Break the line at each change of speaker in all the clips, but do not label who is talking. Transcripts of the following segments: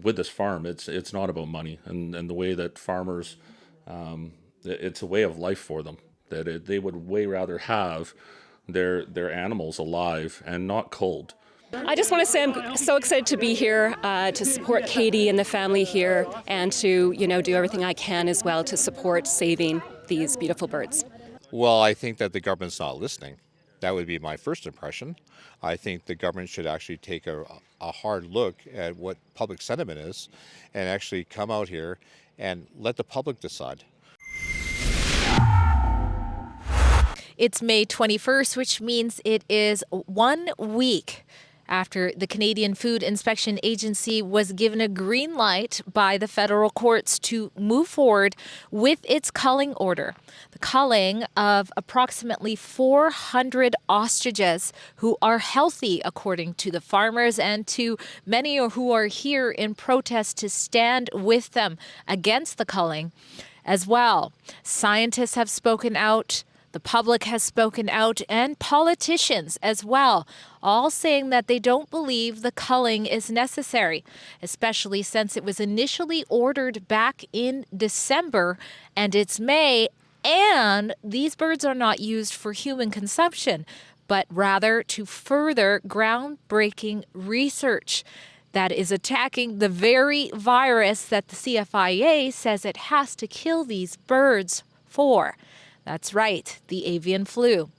with this farm, it's not about money, and the way that farmers, it's a way of life for them. They would way rather have their animals alive and not culled.
I just want to say I'm so excited to be here to support Katie and the family here, and to do everything I can as well to support saving these beautiful birds.
Well, I think that the government's not listening. That would be my first impression. I think the government should actually take a hard look at what public sentiment is and actually come out here and let the public decide.
It's May 21st, which means it is 1 week after the Canadian Food Inspection Agency was given a green light by the federal courts to move forward with its culling order. The culling of approximately 400 ostriches who are healthy, according to the farmers, and to many who are here in protest to stand with them against the culling as well. Scientists have spoken out. The public has spoken out, and politicians as well, all saying that they don't believe the culling is necessary, especially since it was initially ordered back in December and it's May, and these birds are not used for human consumption, but rather to further groundbreaking research that is attacking the very virus that the CFIA says it has to kill these birds for. That's right, the avian flu.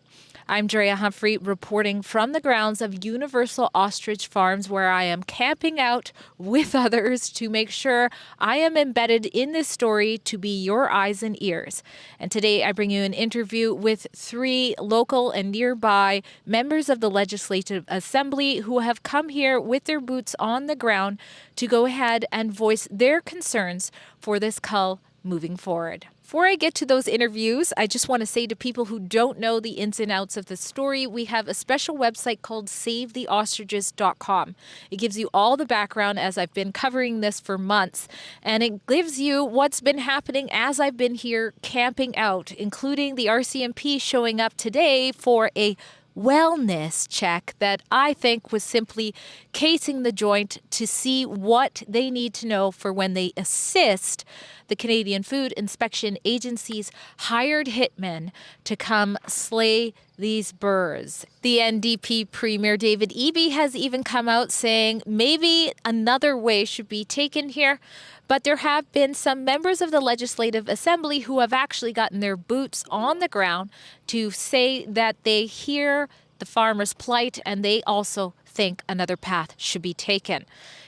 I'm Drea Humphrey reporting from the grounds of Universal Ostrich Farms, where I am camping out with others to make sure I am embedded in this story to be your eyes and ears. And today I bring you an interview with 3 local and nearby members of the Legislative Assembly who have come here with their boots on the ground to go ahead and voice their concerns for this cull moving forward. Before I get to those interviews, I just want to say to people who don't know the ins and outs of the story, we have a special website called SaveTheOstriches.com. It gives you all the background as I've been covering this for months, and it gives you what's been happening as I've been here camping out, including the RCMP showing up today for a wellness check that I think was simply casing the joint to see what they need to know for when they assist the Canadian Food Inspection Agency's hired hitmen to come slay these birds. The NDP Premier David Eby has even come out saying maybe another way should be taken here. But there have been some members of the Legislative Assembly who have actually gotten their boots on the ground to say that they hear the farmers' plight and they also think another path should be taken.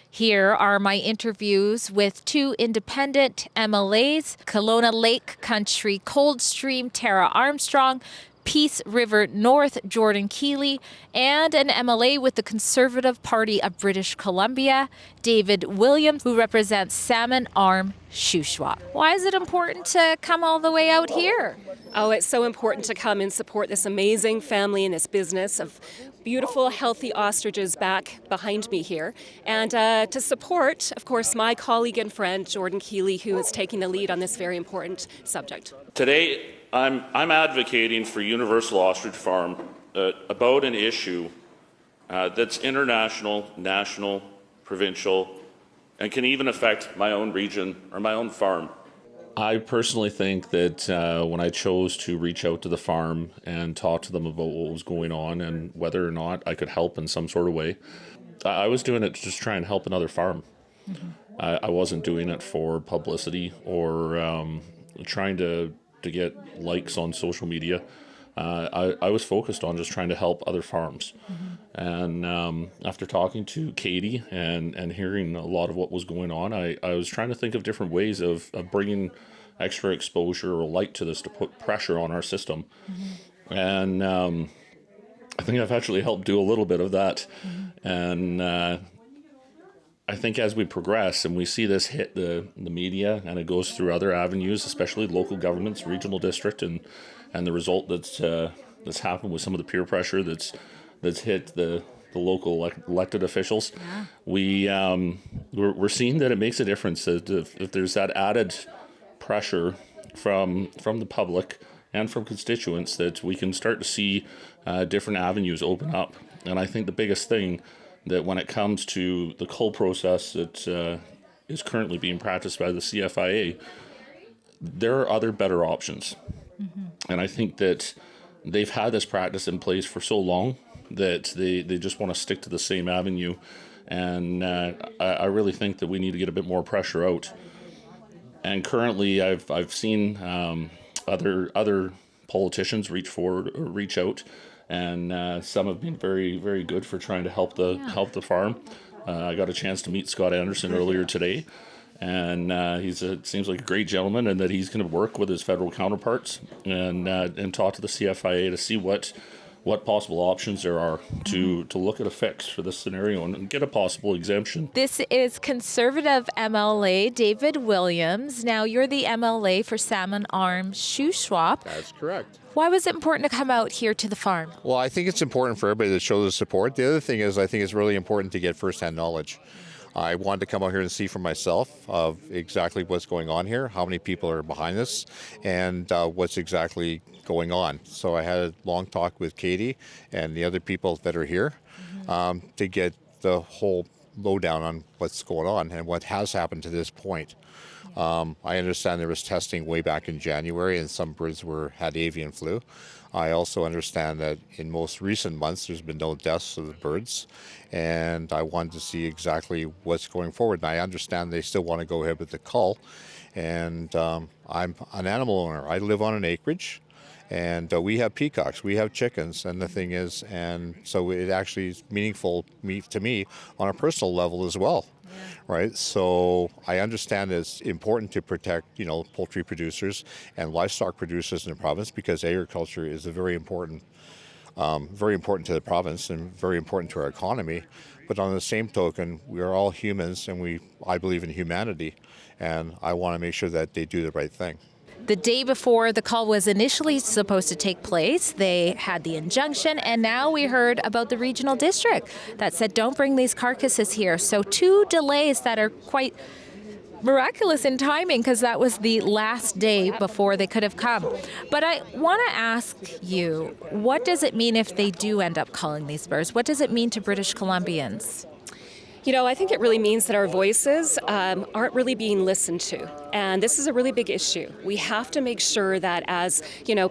Here are my interviews with 2 independent MLAs, Kelowna Lake Country Coldstream Tara Armstrong, Peace River North Jordan Keeley, and an MLA with the Conservative Party of British Columbia, David Williams, who represents Salmon Arm Shuswap. Why is it important to come all the way out here?
Oh, it's so important to come and support this amazing family and this business of beautiful, healthy ostriches back behind me here. And to support, of course, my colleague and friend, Jordan Keeley, who is taking the lead on this very important subject.
Today, I'm advocating for Universal Ostrich Farm about an issue that's international, national, provincial, and can even affect my own region or my own farm.
I personally think that when I chose to reach out to the farm and talk to them about what was going on and whether or not I could help in some sort of way, I was doing it to just try and help another farm. Mm-hmm. I wasn't doing it for publicity or trying to get likes on social media. I was focused on just trying to help other farms. Mm-hmm. And after talking to Katie and hearing a lot of what was going on, I was trying to think of different ways of bringing extra exposure or light to this to put pressure on our system. Mm-hmm. And I think I've actually helped do a little bit of that. Mm-hmm. And I think as we progress and we see this hit the media and it goes through other avenues, especially local governments, regional district, and the result that's happened with some of the peer pressure that's hit the local elected officials, yeah. We're seeing that it makes a difference. That if there's that added pressure from the public and from constituents, that we can start to see different avenues open up. And I think the biggest thing that when it comes to the cull process that is currently being practiced by the CFIA, there are other better options. And I think that they've had this practice in place for so long that they just want to stick to the same avenue. And I really think that we need to get a bit more pressure out. And currently, I've seen other politicians reach out, and some have been very, very good for trying to help the farm. I got a chance to meet Scott Anderson earlier today, and seems like a great gentleman, and that he's going to work with his federal counterparts and talk to the CFIA to see what possible options there are to look at a fix for this scenario and get a possible exemption.
This is Conservative MLA David Williams. Now, you're the MLA for Salmon Arm Shuswap.
That's correct.
Why was it important to come out here to the farm?
Well, I think it's important for everybody to show the support. The other thing is I think it's really important to get firsthand knowledge. I wanted to come out here and see for myself of exactly what's going on here, how many people are behind this, and what's exactly going on. So I had a long talk with Katie and the other people that are here to get the whole lowdown on what's going on and what has happened to this point. I understand there was testing way back in January and some birds had avian flu. I also understand that in most recent months there's been no deaths of the birds, and I wanted to see exactly what's going forward. And I understand they still want to go ahead with the cull, and I'm an animal owner. I live on an acreage, and we have peacocks, we have chickens, and the thing is, and so it actually is meaningful to me on a personal level as well. Right, so I understand it's important to protect, poultry producers and livestock producers in the province, because agriculture is very important to the province and very important to our economy. But on the same token, we are all humans, and I believe in humanity, and I want to make sure that they do the right thing.
The day before the call was initially supposed to take place, they had the injunction, and now we heard about the regional district that said don't bring these carcasses here. So 2 delays that are quite miraculous in timing, because that was the last day before they could have come. But I want to ask you, what does it mean if they do end up culling these birds? What does it mean to British Columbians?
I think it really means that our voices aren't really being listened to. And this is a really big issue. We have to make sure that as,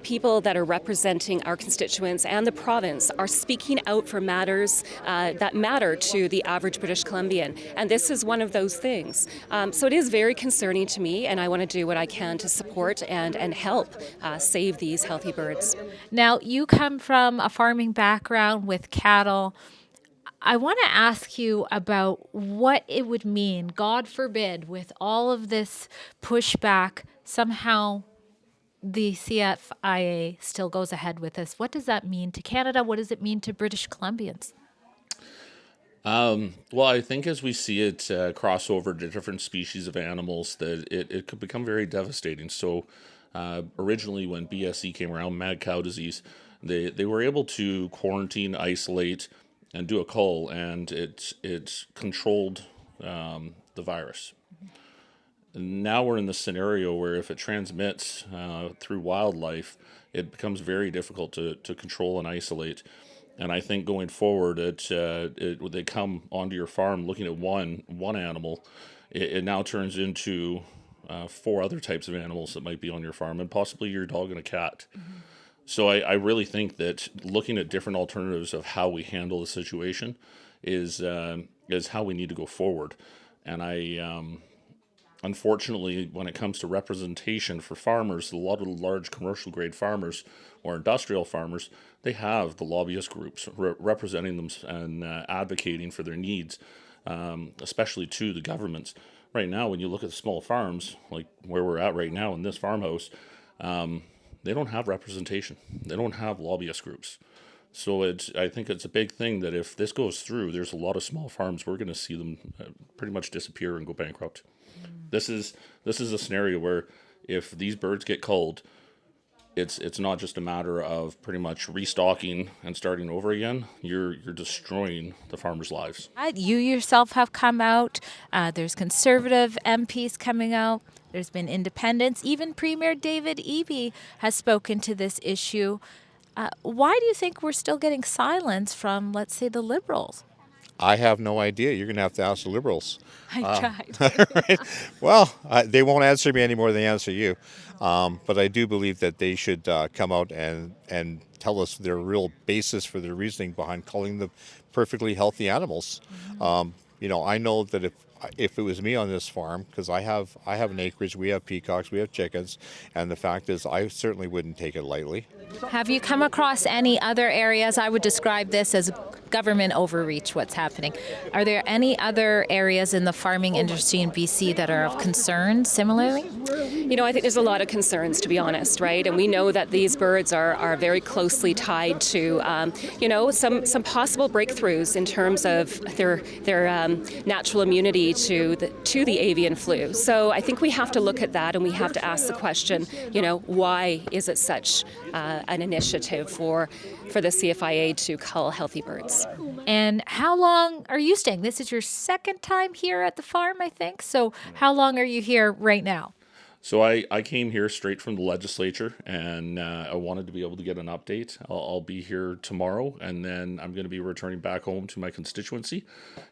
people that are representing our constituents and the province are speaking out for matters that matter to the average British Columbian. And this is one of those things. So it is very concerning to me, and I want to do what I can to support and help save these healthy birds.
Now, you come from a farming background with cattle. I want to ask you about what it would mean, God forbid, with all of this pushback, somehow the CFIA still goes ahead with this. What does that mean to Canada? What does it mean to British Columbians?
Well, I think as we see it cross over to different species of animals, that it could become very devastating. So originally when BSE came around, mad cow disease, they were able to quarantine, isolate, and do a cull, and it controlled the virus. And now we're in the scenario where if it transmits through wildlife, it becomes very difficult to control and isolate. And I think going forward, when they come onto your farm looking at one animal, it now turns into 4 other types of animals that might be on your farm, and possibly your dog and a cat. Mm-hmm. So I really think that looking at different alternatives of how we handle the situation is how we need to go forward. And unfortunately, when it comes to representation for farmers, a lot of the large commercial grade farmers or industrial farmers, they have the lobbyist groups representing them and advocating for their needs, especially to the governments. Right now, when you look at the small farms, like where we're at right now in this farmhouse, they don't have representation. They don't have lobbyist groups. So I think it's a big thing that if this goes through, there's a lot of small farms, we're going to see them pretty much disappear and go bankrupt. This is a scenario where if these birds get culled, it's not just a matter of pretty much restocking and starting over again. You're destroying the farmers' lives.
You yourself have come out. There's Conservative MPs coming out. There's been independents. Even Premier David Eby has spoken to this issue. Why do you think we're still getting silence from, let's say, the Liberals?
I have no idea. You're going to have to ask the Liberals.
I tried.
Right? Well, they won't answer me any more than they answer you. But I do believe that they should come out and tell us their real basis for their reasoning behind culling the perfectly healthy animals. I know that if it was me on this farm, because I have an acreage, we have peacocks, we have chickens, and the fact is I certainly wouldn't take it lightly.
Have you come across any other areas? I would describe this as government overreach, what's happening. Are there any other areas in the farming industry in BC that are of concern similarly?
I think there's a lot of concerns, to be honest, right? And we know that these birds are very closely tied to, some possible breakthroughs in terms of their natural immunity to the avian flu. So I think we have to look at that and we have to ask the question, why is it such an initiative for the CFIA to cull healthy birds?
And how long are you staying? This is your second time here at the farm, I think. So how long are you here right now?
So I came here straight from the legislature, and I wanted to be able to get an update. I'll be here tomorrow, and then I'm going to be returning back home to my constituency.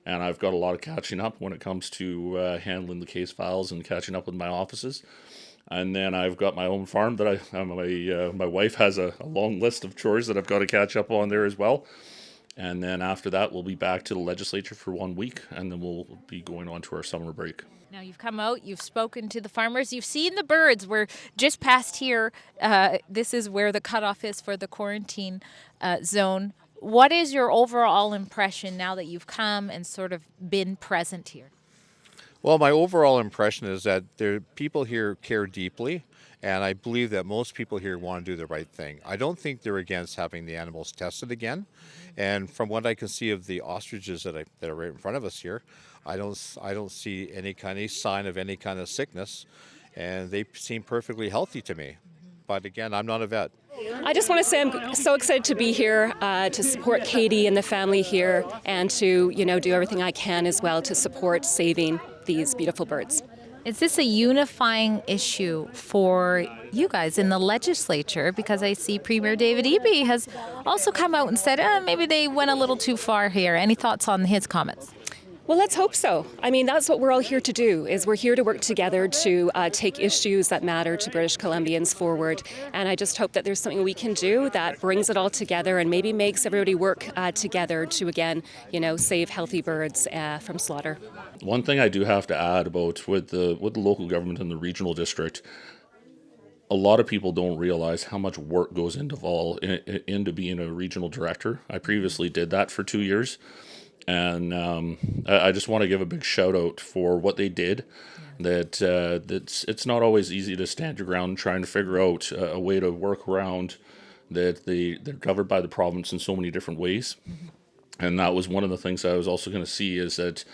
And I've got a lot of catching up when it comes to handling the case files and catching up with my offices. And then I've got my own farm that my wife has a long list of chores that I've got to catch up on there as well. And then after that, we'll be back to the legislature for 1 week, and then we'll be going on to our summer break.
Now you've come out, you've spoken to the farmers, you've seen the birds. We're just past here. This is where the cutoff is for the quarantine zone. What is your overall impression now that you've come and sort of been present here?
Well, my overall impression is that people here care deeply, and I believe that most people here want to do the right thing. I don't think they're against having the animals tested again. And from what I can see of the ostriches that are right in front of us here, I don't see any kind of sign of any kind of sickness, and they seem perfectly healthy to me. But again, I'm not a vet.
I just want to say I'm so excited to be here to support Katie and the family here, and to do everything I can as well to support saving these beautiful birds.
Is this a unifying issue for you guys in the legislature? Because I see Premier David Eby has also come out and said maybe they went a little too far here. Any thoughts on his comments?
Well, let's hope so. I mean, that's what we're all here to do, is we're here to work together to take issues that matter to British Columbians forward. And I just hope that there's something we can do that brings it all together and maybe makes everybody work together to, again, save healthy birds from slaughter.
One thing I do have to add about with the local government and the regional district, a lot of people don't realize how much work goes into being a regional director. I previously did that for 2 years. And I just want to give a big shout out for what they did. That it's not always easy to stand your ground trying to figure out a way to work around that they're covered by the province in so many different ways. And that was one of the things I was also going to see is that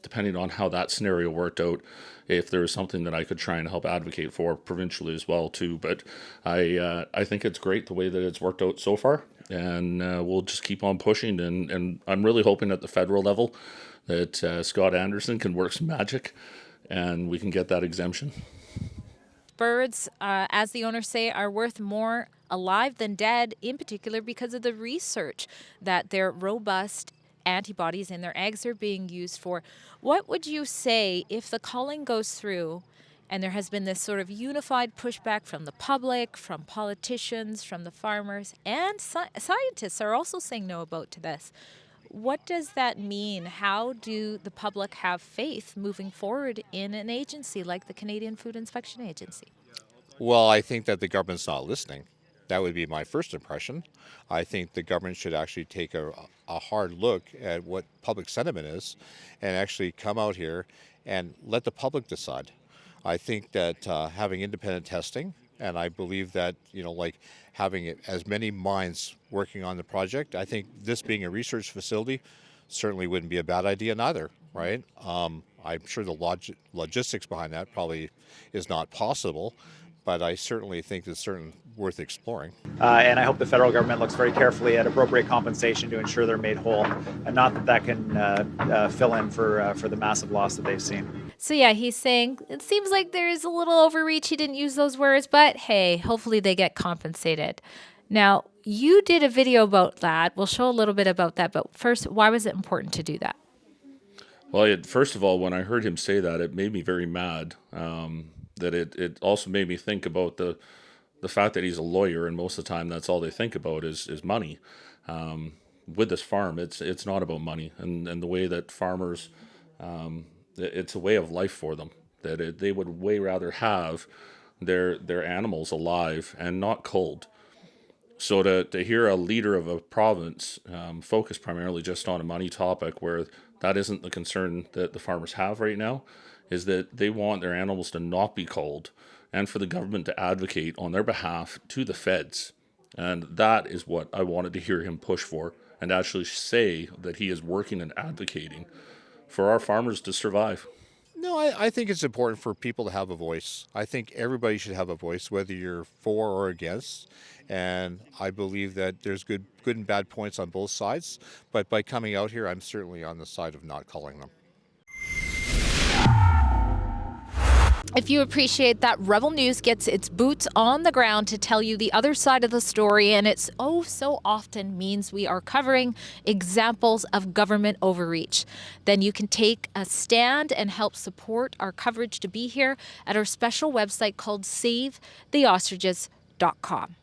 depending on how that scenario worked out, if there was something that I could try and help advocate for provincially as well too. But I think it's great the way that it's worked out so far. And we'll just keep on pushing. And I'm really hoping at the federal level that Scott Anderson can work some magic and we can get that exemption.
Birds, as the owners say, are worth more alive than dead, in particular because of the research that their robust antibodies in their eggs are being used for. What would you say if the culling goes through and there has been this sort of unified pushback from the public, from politicians, from the farmers, and scientists are also saying no about to this? What does that mean? How do the public have faith moving forward in an agency like the Canadian Food Inspection Agency?
Well, I think that the government's not listening. That would be my first impression. I think the government should actually take a hard look at what public sentiment is and actually come out here and let the public decide. I think that having independent testing, and I believe that, like having as many minds working on the project, I think this being a research facility certainly wouldn't be a bad idea neither, right? I'm sure the logistics behind that probably is not possible, but I certainly think it's worth exploring.
And I hope the federal government looks very carefully at appropriate compensation to ensure they're made whole, and not that can fill in for the massive loss that they've seen.
So yeah, he's saying it seems like there's a little overreach. He didn't use those words, but hey, hopefully they get compensated. Now, you did a video about that. We'll show a little bit about that. But first, why was it important to do that?
Well, first of all, when I heard him say that, it made me very mad. That it also made me think about the fact that he's a lawyer, and most of the time that's all they think about is money. With this farm, it's not about money, and the way that farmers, it's a way of life for them. That they would way rather have their animals alive and not culled. So to hear a leader of a province focus primarily just on a money topic, where that isn't the concern that the farmers have right now, is that they want their animals to not be culled, and for the government to advocate on their behalf to the feds. And that is what I wanted to hear him push for, and actually say that he is working and advocating for our farmers to survive.
No, I think it's important for people to have a voice. I think everybody should have a voice, whether you're for or against. And I believe that there's good and bad points on both sides. But by coming out here, I'm certainly on the side of not culling them.
If you appreciate that, Rebel News gets its boots on the ground to tell you the other side of the story, and it's so often means we are covering examples of government overreach. Then you can take a stand and help support our coverage to be here at our special website called SaveTheOstriches.com.